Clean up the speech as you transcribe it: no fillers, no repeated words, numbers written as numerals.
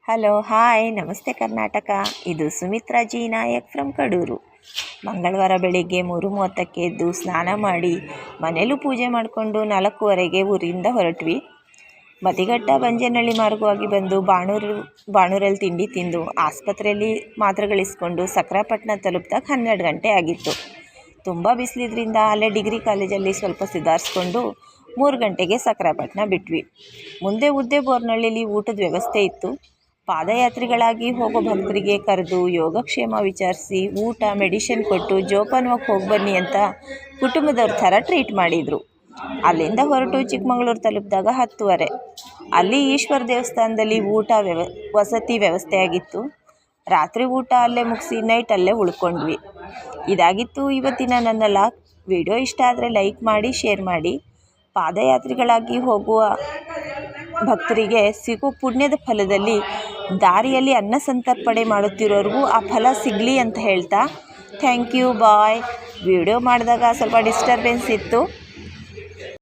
Hello hi ನಮಸ್ತೆ ಕರ್ನಾಟಕ. ಇದು Sumitra G Nayak from Kadur. ಮಂಗಳವಾರ ಬೆಳಿಗ್ಗೆ 3:30ಕ್ಕೆ ಎದ್ದು ಸ್ನಾನ ಮಾಡಿ ಮನೇಲೂ ಪೂಜೆ ಮಾಡಿಕೊಂಡು 4:15ಗೆ ಊರಿಂದ ಹೊರಟ್ವಿ. ಮದಿಘಟ್ಟ ಬಂಜೇನಹಳ್ಳಿ ಮಾರ್ಗವಾಗಿ ಬಂದು ಬಾಣೂರಲ್ಲಿ ತಿಂಡಿ ತಿಂದು ಆಸ್ಪತ್ರೆಯಲ್ಲಿ ಮಾತ್ರೆಗಳಿಸ್ಕೊಂಡು ಸಕ್ರಾಪಟ್ಟಣ ತಲುಪಿದಾಗ 12 ಗಂಟೆ ಆಗಿತ್ತು. ತುಂಬ ಬಿಸಿಲಿದ್ರಿಂದ ಅಲ್ಲೇ ಡಿಗ್ರಿ ಕಾಲೇಜಲ್ಲಿ ಸ್ವಲ್ಪ ಸುಧಾರಿಸ್ಕೊಂಡು 3 ಗಂಟೆಗೆ ಸಕ್ರಾಪಟ್ಟಣ ಬಿಟ್ವಿ. ಮುಂದೆ ಉದ್ದೇಬೋರ್ನಹಳ್ಳಿಲಿ ಊಟದ ವ್ಯವಸ್ಥೆ ಇತ್ತು. ಪಾದಯಾತ್ರಿಗಳಾಗಿ ಹೋಗೋ ಭಕ್ತರಿಗೆ ಕರೆದು ಯೋಗಕ್ಷೇಮ ವಿಚಾರಿಸಿ ಊಟ ಮೆಡಿಷನ್ ಕೊಟ್ಟು ಜೋಪಾನವಾಗಿ ಹೋಗಿ ಬನ್ನಿ ಅಂತ ಕುಟುಂಬದವ್ರ ಥರ ಟ್ರೀಟ್ ಮಾಡಿದರು. ಅಲ್ಲಿಂದ ಹೊರಟು ಚಿಕ್ಕಮಗಳೂರು ತಲುಪಿದಾಗ 10:30. ಅಲ್ಲಿ ಈಶ್ವರ ದೇವಸ್ಥಾನದಲ್ಲಿ ವಸತಿ ವ್ಯವಸ್ಥೆ ಆಗಿತ್ತು. ರಾತ್ರಿ ಊಟ ಅಲ್ಲೇ ಮುಗಿಸಿ ನೈಟ್ ಅಲ್ಲೇ ಉಳ್ಕೊಂಡ್ವಿ. ಇದಾಗಿತ್ತು ಇವತ್ತಿನ ನನ್ನ ಲಾಗ್. ವಿಡಿಯೋ ಇಷ್ಟ ಆದರೆ ಲೈಕ್ ಮಾಡಿ, ಶೇರ್ ಮಾಡಿ. ಪಾದಯಾತ್ರಿಗಳಾಗಿ ಹೋಗುವ ಭಕ್ತರಿಗೆ ಸಿಗೋ ಪುಣ್ಯದ ಫಲದಲ್ಲಿ ದಾರಿಯಲ್ಲಿ ಅನ್ನ ಸಂತರ್ಪಣೆ ಮಾಡುತ್ತಿರೋರಿಗೂ ಆ ಫಲ ಸಿಗಲಿ ಅಂತ ಹೇಳ್ತಾ ಥ್ಯಾಂಕ್ ಯು, ಬಾಯ್. ವಿಡಿಯೋ ಮಾಡಿದಾಗ ಸ್ವಲ್ಪ ಡಿಸ್ಟರ್ಬೆನ್ಸ್ ಇತ್ತು.